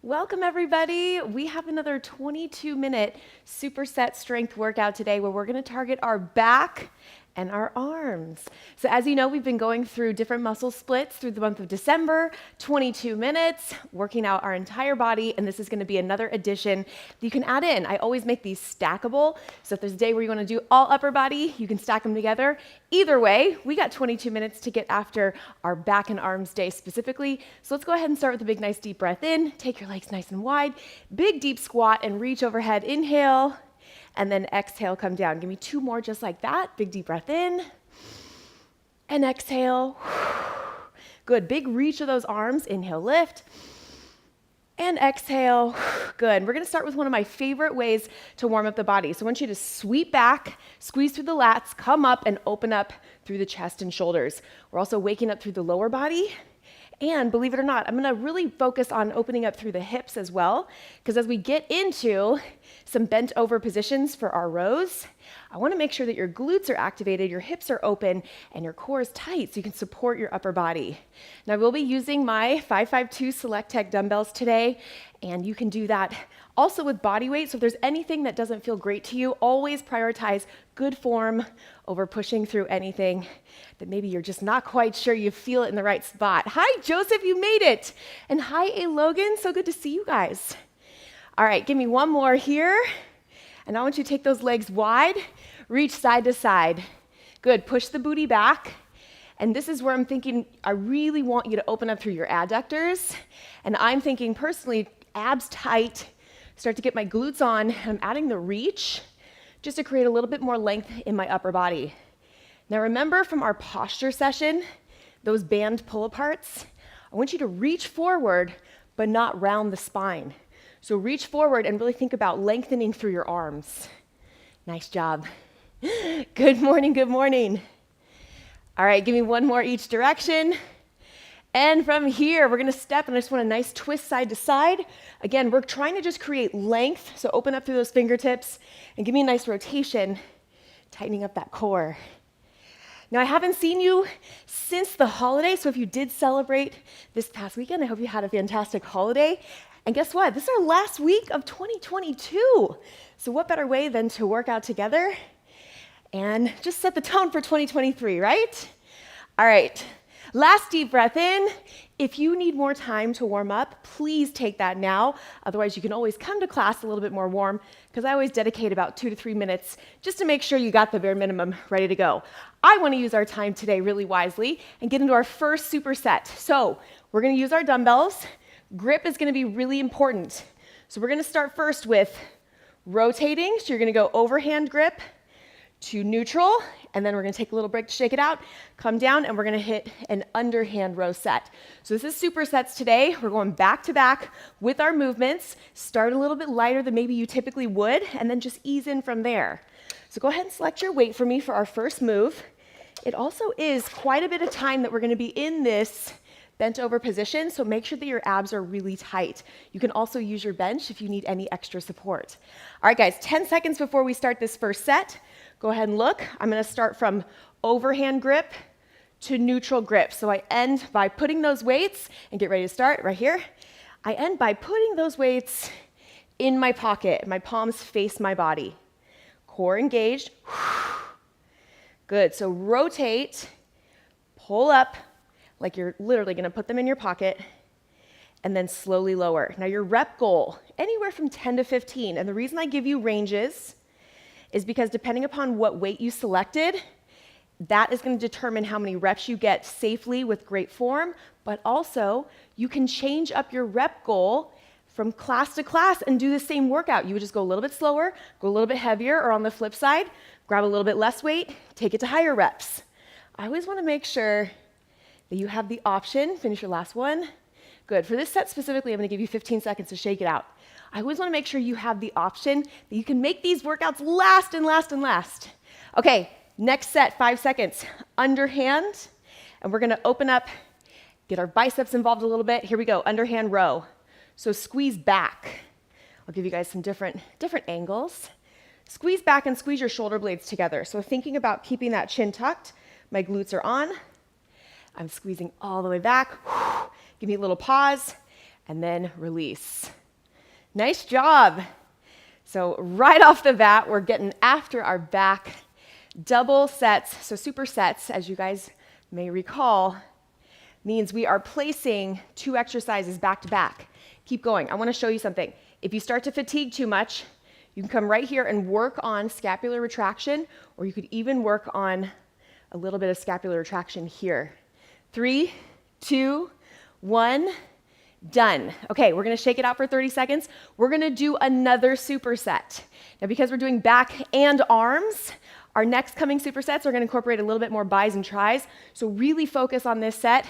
Welcome everybody. We have another 22-minute superset strength workout today where we're going to target our back and our arms. So as you know, we've been going through different muscle splits through the month of December, 22 minutes, working out our entire body, and this is going to be another addition that you can add in. I always make these stackable, so if there's a day where you want to do all upper body, you can stack them together. Either way, we got 22 minutes to get after our back and arms day specifically. So let's go ahead and start with a big, nice deep breath in. Take your legs nice and wide. Big, deep squat and reach overhead. Inhale. And then exhale, come down. Give me two more just like that. Big deep breath in. And exhale. Good. Big reach of those arms. Inhale, lift. And exhale. Good. We're going to start with one of my favorite ways to warm up the body. So I want you to sweep back, squeeze through the lats, come up and open up through the chest and shoulders. We're also waking up through the lower body. And believe it or not, I'm going to really focus on opening up through the hips as well, because as we get into some bent over positions for our rows, I want to make sure that your glutes are activated, your hips are open, and your core is tight so you can support your upper body. Now, I will be using my 552 Select Tech dumbbells today, and you can do that also with body weight. So if there's anything that doesn't feel great to you, always prioritize good form over pushing through anything that maybe you're just not quite sure you feel it in the right spot. Hi, Joseph, you made it. And hi, A. Logan, so good to see you guys. All right, give me one more here. And I want you to take those legs wide, reach side to side. Good, push the booty back. And this is where I'm thinking, I really want you to open up through your adductors. And I'm thinking personally, abs tight, start to get my glutes on. I'm adding the reach just to create a little bit more length in my upper body. Now remember from our posture session, those band pull-aparts, I want you to reach forward, but not round the spine. So reach forward and really think about lengthening through your arms. Nice job. Good morning, good morning. All right, give me one more each direction. And from here, we're gonna step, and I just want a nice twist side to side. Again, we're trying to just create length, so open up through those fingertips, and give me a nice rotation, tightening up that core. Now, I haven't seen you since the holiday, so if you did celebrate this past weekend, I hope you had a fantastic holiday. And guess what? This is our last week of 2022. So what better way than to work out together and just set the tone for 2023, right? All right. Last deep breath in. If you need more time to warm up, please take that now. Otherwise, you can always come to class a little bit more warm, because I always dedicate about 2 to 3 minutes just to make sure you got the bare minimum ready to go. I want to use our time today really wisely and get into our first superset. So we're going to use our dumbbells. Grip is going to be really important. So we're going to start first with rotating. So you're going to go overhand grip to neutral, and then we're going to take a little break to shake it out, come down, and we're going to hit an underhand row set. So this is supersets today. We're going back to back with our movements. Start a little bit lighter than maybe you typically would, and then just ease in from there. So go ahead and select your weight for me for our first move. It also is quite a bit of time that we're going to be in this bent over position, so make sure that your abs are really tight. You can also use your bench if you need any extra support. All right, guys, 10 seconds before we start this first set. Go ahead and look. I'm going to start from overhand grip to neutral grip. So I end by putting those weights, and get ready to start right here. I end by putting those weights in my pocket. My palms face my body. Core engaged. Good. So rotate, pull up, like you're literally going to put them in your pocket, and then slowly lower. Now your rep goal, anywhere from 10 to 15. And the reason I give you ranges is because depending upon what weight you selected, that is going to determine how many reps you get safely with great form, but also you can change up your rep goal from class to class and do the same workout. You would just go a little bit slower, go a little bit heavier, or on the flip side, grab a little bit less weight, take it to higher reps. I always want to make sure that you have the option. Finish your last one. Good. For this set specifically, I'm going to give you 15 seconds to shake it out. I always want to make sure you have the option that you can make these workouts last and last and last. Okay, next set, 5 seconds. Underhand, and we're going to open up, get our biceps involved a little bit. Here we go, underhand row. So squeeze back. I'll give you guys some different angles. Squeeze back and squeeze your shoulder blades together. So thinking about keeping that chin tucked, my glutes are on. I'm squeezing all the way back. Give me a little pause. and then release. Nice job. So right off the bat, we're getting after our back. Double sets, so super sets, as you guys may recall, means we are placing 2 exercises back to back. Keep going. I want to show you something. If you start to fatigue too much, you can come right here and work on scapular retraction, or you could even work on a little bit of scapular retraction here. 3, 2, 1, done. Okay, we're gonna shake it out for 30 seconds. We're gonna do another superset. Now, because we're doing back and arms, our next coming supersets are gonna incorporate a little bit more bis and tris. So really focus on this set,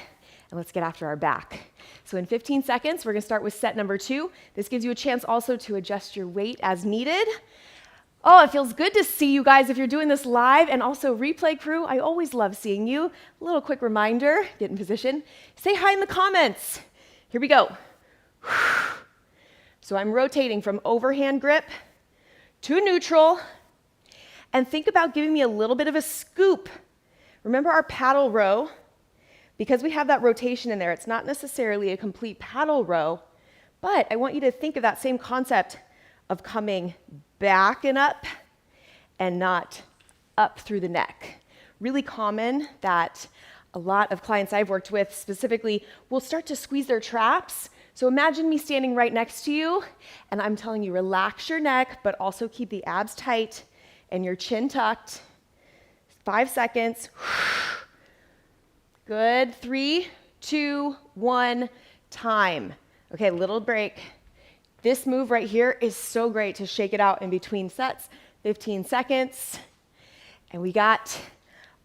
and let's get after our back. So in 15 seconds, we're gonna start with set number 2. This gives you a chance also to adjust your weight as needed. Oh, it feels good to see you guys if you're doing this live, and also replay crew, I always love seeing you. A little quick reminder, get in position. Say hi in the comments. Here we go. So I'm rotating from overhand grip to neutral, and think about giving me a little bit of a scoop. Remember our paddle row? Because we have that rotation in there, it's not necessarily a complete paddle row, but I want you to think of that same concept of coming back and up and not up through the neck. Really common that a lot of clients I've worked with specifically will start to squeeze their traps. So imagine me standing right next to you, and I'm telling you, relax your neck, but also keep the abs tight and your chin tucked. 5 seconds. Good. 3, 2, 1, time. Okay, little break. This move right here is so great to shake it out in between sets. 15 seconds. And we got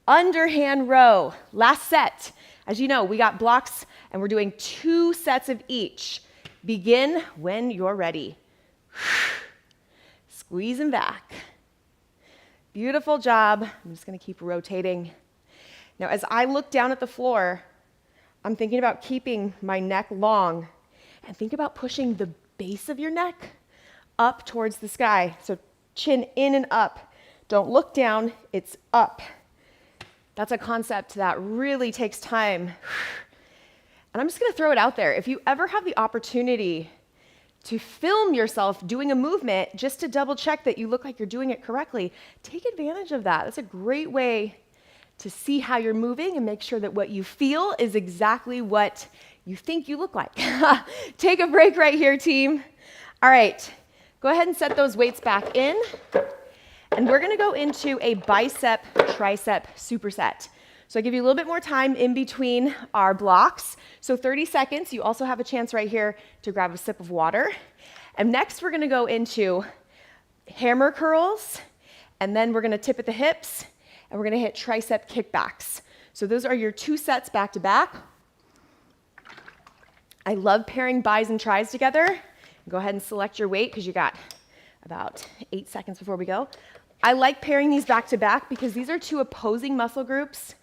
underhand row. Last set. As you know, we got blocks, and we're doing 2 sets of each. Begin when you're ready. Squeezing back. Beautiful job. I'm just going to keep rotating. Now, as I look down at the floor, I'm thinking about keeping my neck long, and think about pushing the base of your neck up towards the sky. So chin in and up. Don't look down, it's up. That's a concept that really takes time. And I'm just gonna throw it out there. If you ever have the opportunity to film yourself doing a movement just to double check that you look like you're doing it correctly, take advantage of that. That's a great way to see how you're moving and make sure that what you feel is exactly what you think you look like. Take a break right here, team. All right, go ahead and set those weights back in. And we're gonna go into a bicep tricep superset. So I give you a little bit more time in between our blocks. So 30 seconds, you also have a chance right here to grab a sip of water. And next we're gonna go into hammer curls, and then we're gonna tip at the hips, and we're gonna hit tricep kickbacks. So those are your 2 sets back to back. I love pairing bis and tris together. Go ahead and select your weight because you got about 8 seconds before we go. I like pairing these back to back because these are 2 opposing muscle groups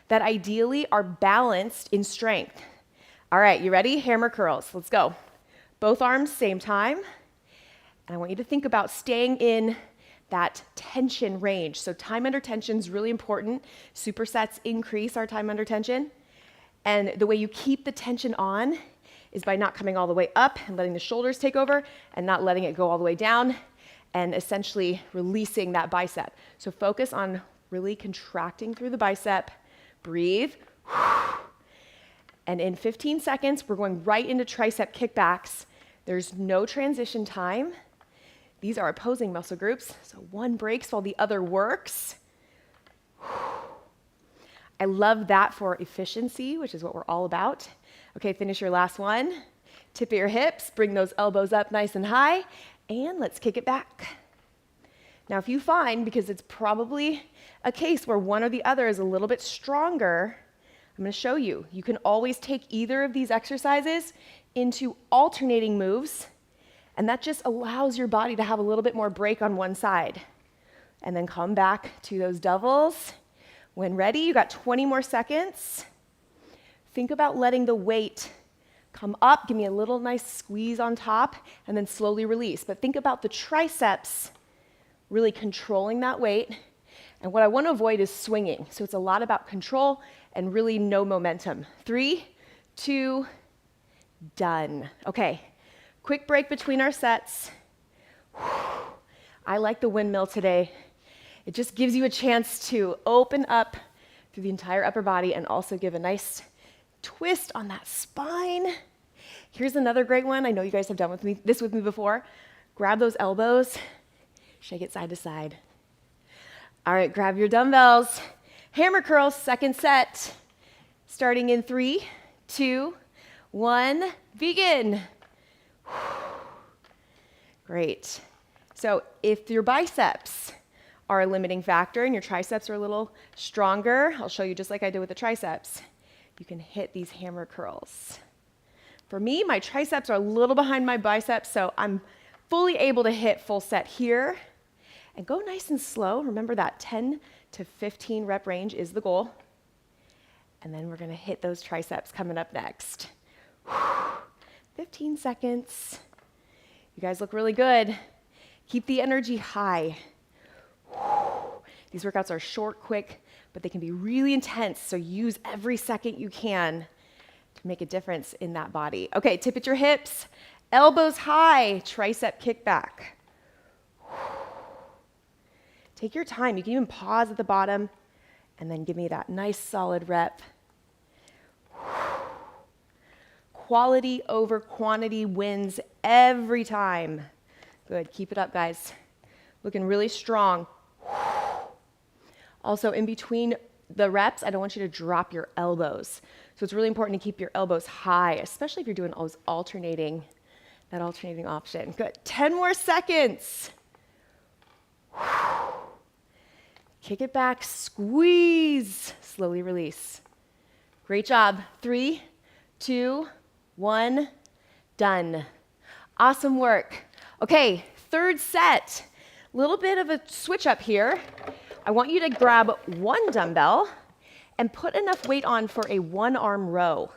that ideally are balanced in strength. All right, you ready? Hammer curls, let's go. Both arms, same time. And I want you to think about staying in that tension range. So time under tension is really important. Supersets increase our time under tension. And the way you keep the tension on is by not coming all the way up and letting the shoulders take over, and not letting it go all the way down, and essentially releasing that bicep. So focus on really contracting through the bicep. Breathe. And in 15 seconds, we're going right into tricep kickbacks. There's no transition time. These are opposing muscle groups, so one breaks while the other works. I love that for efficiency, which is what we're all about. Okay, finish your last one. Tip at your hips, bring those elbows up nice and high, and let's kick it back. Now, if you find, because it's probably a case where one or the other is a little bit stronger, I'm going to show you. You can always take either of these exercises into alternating moves, and that just allows your body to have a little bit more break on one side. And then come back to those doubles. When ready, you got 20 more seconds. Think about letting the weight come up, give me a little nice squeeze on top, and then slowly release. But think about the triceps really controlling that weight. And what I want to avoid is swinging. So it's a lot about control and really no momentum. 3, 2, done. Okay, quick break between our sets. I like the windmill today. It just gives you a chance to open up through the entire upper body and also give a nice twist on that spine. Here's another great one. I know you guys have done this with me before. Grab those elbows, shake it side to side. All right, grab your dumbbells. Hammer curls, second set. Starting in 3, 2, 1, begin. Great. So if your biceps are a limiting factor and your triceps are a little stronger, I'll show you just like I did with the triceps, you can hit these hammer curls. For me, my triceps are a little behind my biceps, so I'm fully able to hit full set here. And go nice and slow. Remember that 10 to 15 rep range is the goal. And then we're gonna hit those triceps coming up next. 15 seconds. You guys look really good. Keep the energy high. These workouts are short, quick, but they can be really intense, so use every second you can to make a difference in that body. Okay, tip at your hips, elbows high, tricep kickback. Take your time. You can even pause at the bottom and then give me that nice solid rep. Quality over quantity wins every time. Good, keep it up, guys. Looking really strong. Also, in between the reps, I don't want you to drop your elbows. So it's really important to keep your elbows high, especially if you're doing that alternating option. Good, 10 more seconds. Kick it back, squeeze, slowly release. Great job. 3, 2, 1, done. Awesome work. Okay, third set. Little bit of a switch up here. I want you to grab one dumbbell and put enough weight on for a one-arm row.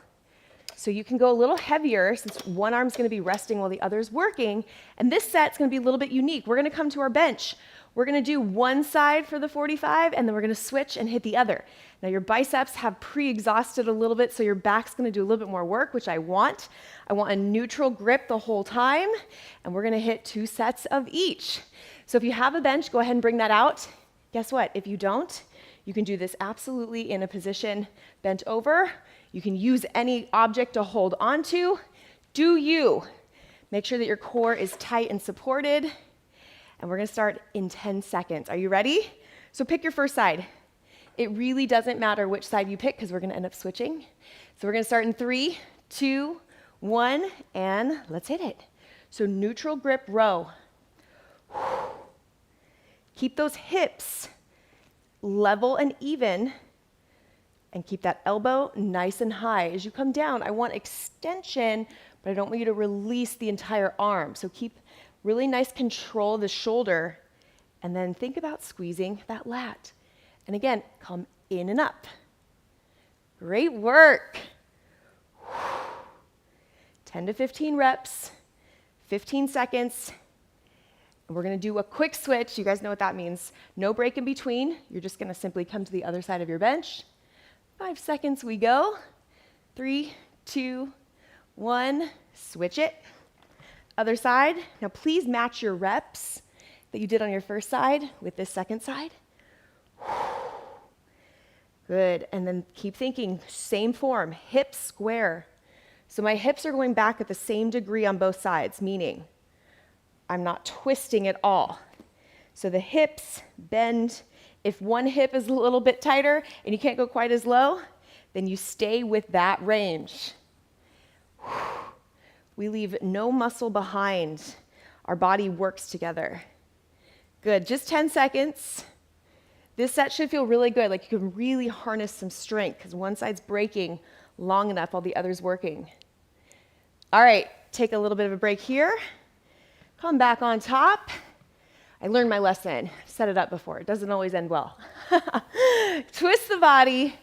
So you can go a little heavier since one arm's gonna be resting while the other's working. And this set's gonna be a little bit unique. We're gonna come to our bench. We're gonna do one side for the 45, and then we're gonna switch and hit the other. Now your biceps have pre-exhausted a little bit, so your back's gonna do a little bit more work, which I want. I want a neutral grip the whole time, and we're gonna hit 2 sets of each. So if you have a bench, go ahead and bring that out. Guess what? If you don't, you can do this absolutely in a position bent over. You can use any object to hold onto. Do you. Make sure that your core is tight and supported. And we're gonna start in 10 seconds. Are you ready? So pick your first side. It really doesn't matter which side you pick because we're gonna end up switching. So we're gonna start in 3, 2, 1, and let's hit it. So neutral grip row. Keep those hips level and even, and keep that elbow nice and high. As you come down, I want extension, but I don't want you to release the entire arm. So keep really nice control of the shoulder, and then think about squeezing that lat. And again, come in and up. Great work. 10 to 15 reps, 15 seconds. And we're gonna do a quick switch. You guys know what that means. No break in between. You're just gonna simply come to the other side of your bench. 5 seconds, we go. 3, 2, 1, switch it. Other side. Now please match your reps that you did on your first side with this second side. Good, and then keep thinking, same form, hips square. So my hips are going back at the same degree on both sides, meaning I'm not twisting at all. So the hips bend. If one hip is a little bit tighter and you can't go quite as low, then you stay with that range. We leave no muscle behind. Our body works together. Good, just 10 seconds. This set should feel really good, like you can really harness some strength because one side's breaking long enough while the other's working. All right, take a little bit of a break here. Come back on top. I learned my lesson. I've set it up before. It doesn't always end well. Twist the body,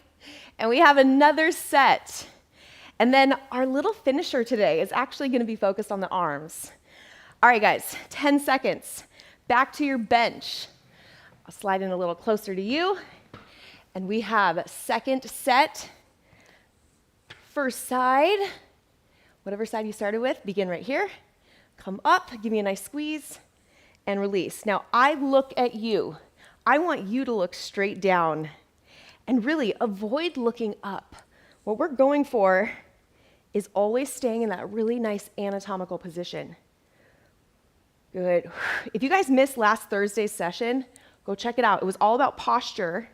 and we have another set. And then our little finisher today is actually going to be focused on the arms. All right, guys, 10 seconds. Back to your bench. I'll slide in a little closer to you. And we have second set. First side. Whatever side you started with, begin right here. Come up, give me a nice squeeze, and release. Now, I look at you. I want you to look straight down and really avoid looking up. What we're going for is always staying in that really nice anatomical position. Good. If you guys missed last Thursday's session, go check it out. It was all about posture.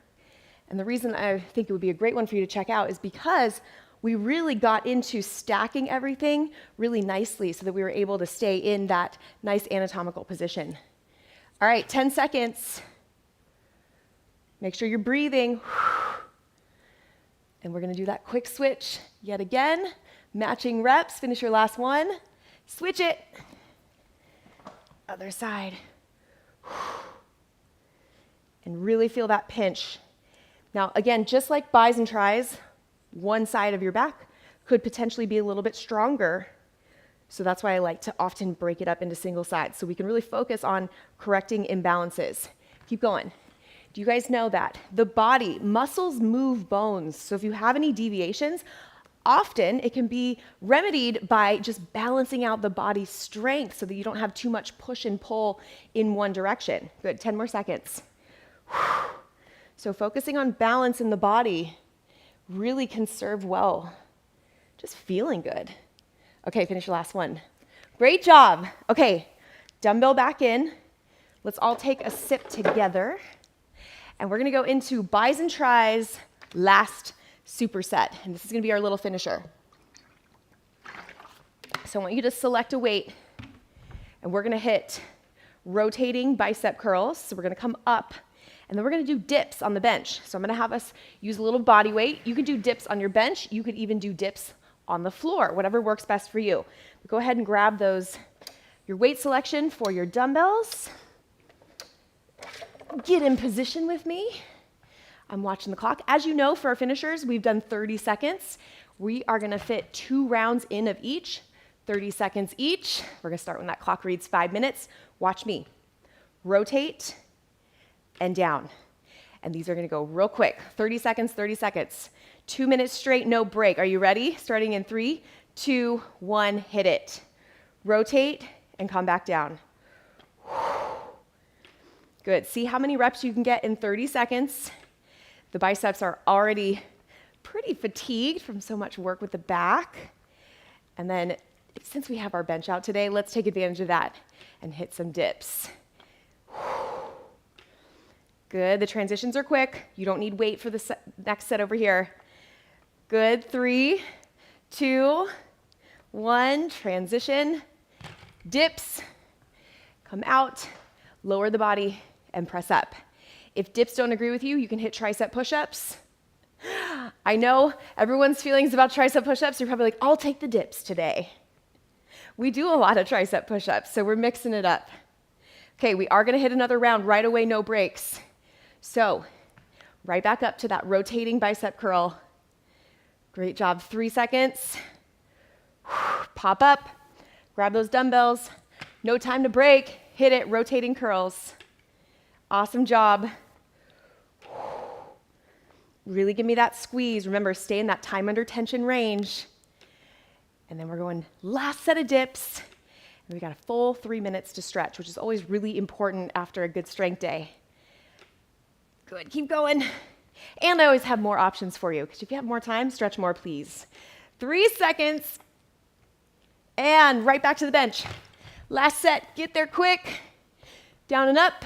And the reason I think it would be a great one for you to check out is because we really got into stacking everything really nicely so that we were able to stay in that nice anatomical position. All right, 10 seconds. Make sure you're breathing. And we're gonna do that quick switch yet again. Matching reps, finish your last one. Switch it. Other side. And really feel that pinch. Now, again, just like bis and tris, one side of your back could potentially be a little bit stronger. So that's why I like to often break it up into single sides so we can really focus on correcting imbalances. Keep going. Do you guys know that the body, muscles move bones? So if you have any deviations, often it can be remedied by just balancing out the body's strength so that you don't have too much push and pull in one direction. Good, 10 more seconds. So focusing on balance in the body really can serve well. Just feeling good. Okay, finish your last one. Great job. Okay, dumbbell back in. Let's all take a sip together. And we're gonna go into bis and tris last superset. And this is gonna be our little finisher. So I want you to select a weight. And we're gonna hit rotating bicep curls. So we're gonna come up. And then we're gonna do dips on the bench. So I'm gonna have us use a little body weight. You can do dips on your bench. You could even do dips on the floor, whatever works best for you. But go ahead and grab those, your weight selection for your dumbbells. Get in position with me. I'm watching the clock. As you know, for our finishers, we've done 30 seconds. We are gonna fit 2 rounds in of each, 30 seconds each. We're gonna start when that clock reads 5 minutes. Watch me. Rotate and down. And these are gonna go real quick. 30 seconds, 30 seconds. 2 minutes straight, no break. Are you ready? Starting in 3, 2, 1, hit it. Rotate and come back down. Good. See how many reps you can get in 30 seconds. The biceps are already pretty fatigued from so much work with the back. And then since we have our bench out today, let's take advantage of that and hit some dips. Good. The transitions are quick. You don't need weight for the next set over here. Good. 3, 2, 1. Transition. Dips. Come out. Lower the body and press up. If dips don't agree with you, you can hit tricep push-ups. I know everyone's feelings about tricep push-ups. You're probably like, I'll take the dips today. We do a lot of tricep push-ups, so we're mixing it up. Okay, we are gonna hit another round right away, no breaks. So, right back up to that rotating bicep curl. Great job, 3 seconds. Pop up, grab those dumbbells. No time to break, hit it, rotating curls. Awesome job. Really give me that squeeze. Remember, stay in that time under tension range. And then we're going last set of dips. And we got a full 3 minutes to stretch, which is always really important after a good strength day. Good, keep going. And I always have more options for you, because if you have more time, stretch more, please. 3 seconds. And right back to the bench. Last set, get there quick. Down and up.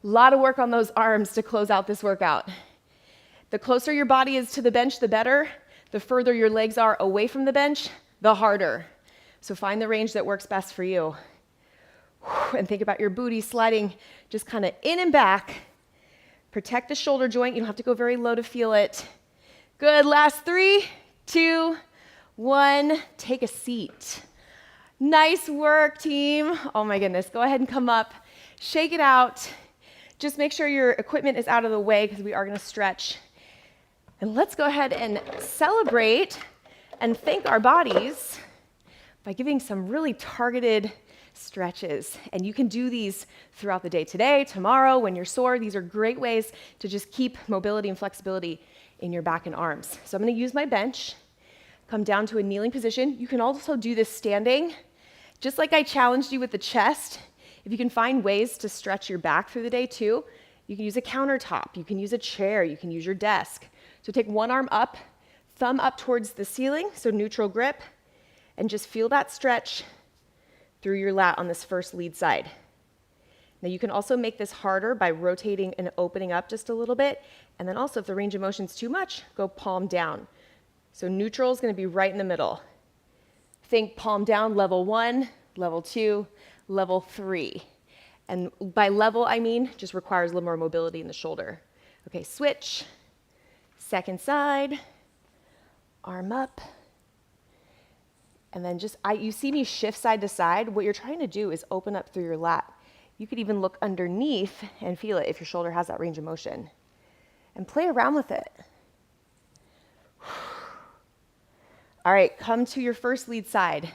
A lot of work on those arms to close out this workout. The closer your body is to the bench, the better. The further your legs are away from the bench, the harder. So find the range that works best for you. And think about your booty sliding just kind of in and back. Protect the shoulder joint. You don't have to go very low to feel it. Good. Last 3, 2, 1. Take a seat. Nice work, team. Oh my goodness. Go ahead and come up. Shake it out. Just make sure your equipment is out of the way because we are going to stretch. And let's go ahead and celebrate and thank our bodies by giving some really targeted stretches. And you can do these throughout the day today, tomorrow, when you're sore. These are great ways to just keep mobility and flexibility in your back and arms. So I'm going to use my bench. come down to a kneeling position. You can also do this standing. Just like I challenged you with the chest, if you can find ways to stretch your back through the day too, you can use a countertop, you can use a chair, you can use your desk. So take one arm up, thumb up towards the ceiling, so neutral grip, and just feel that stretch through your lat on this first lead side. Now you can also make this harder by rotating and opening up just a little bit, and then also if the range of motion is too much, go palm down. So neutral is going to be right in the middle. Think palm down, level 1, level 2, level 3. And by level, I mean just requires a little more mobility in the shoulder. Okay, switch, second side, arm up, and then just, you see me shift side to side. What you're trying to do is open up through your lat. You could even look underneath and feel it if your shoulder has that range of motion. And play around with it. All right, come to your first lead side.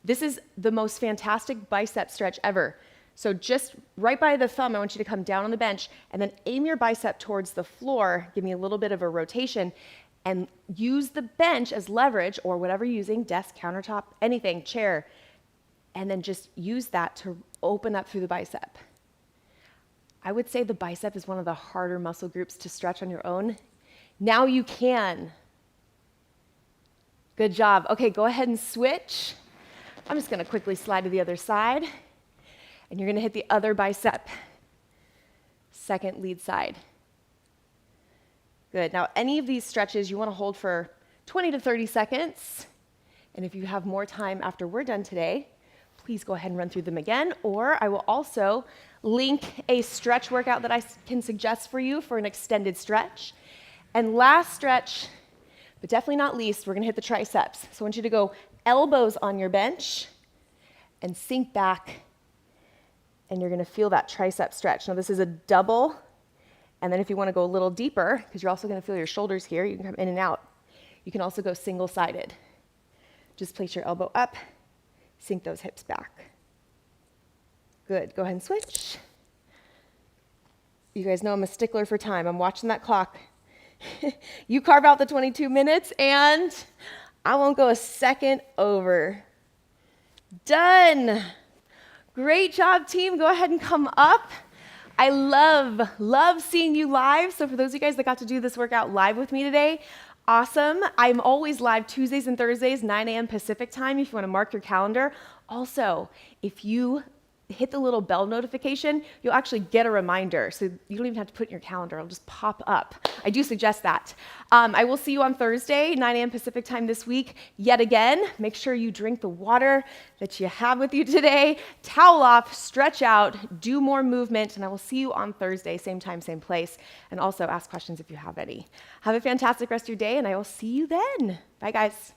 This is the most fantastic bicep stretch ever. So just right by the thumb, I want you to come down on the bench and then aim your bicep towards the floor. Give me a little bit of a rotation and use the bench as leverage or whatever you're using, desk, countertop, anything, chair, and then just use that to open up through the bicep. I would say the bicep is one of the harder muscle groups to stretch on your own. Now you can. Good job. Okay, go ahead and switch. I'm just going to quickly slide to the other side, and you're going to hit the other bicep, second lead side. Good. Now, any of these stretches you want to hold for 20 to 30 seconds, and if you have more time after we're done today, please go ahead and run through them again, or I will also link a stretch workout that I can suggest for you for an extended stretch. And last stretch, but definitely not least, we're going to hit the triceps. So I want you to go elbows on your bench and sink back, and you're going to feel that tricep stretch. Now this is a double, and then if you want to go a little deeper, because you're also going to feel your shoulders here, you can come in and out. You can also go single-sided. Just place your elbow up, sink those hips back. Good. Go ahead and switch. You guys know I'm a stickler for time. I'm watching that clock. You carve out the 22 minutes, and I won't go a second over. Done. Great job, team. Go ahead and come up. I love seeing you live. So for those of you guys that got to do this workout live with me today, awesome. I'm always live Tuesdays and Thursdays, 9 a.m. Pacific time if you want to mark your calendar. Also, if you hit the little bell notification, you'll actually get a reminder. So you don't even have to put it in your calendar. It'll just pop up. I do suggest that. I will see you on Thursday, 9 a.m. Pacific time this week. Yet again, make sure you drink the water that you have with you today. Towel off, stretch out, do more movement, and I will see you on Thursday, same time, same place. And also ask questions if you have any. Have a fantastic rest of your day, and I will see you then. Bye, guys.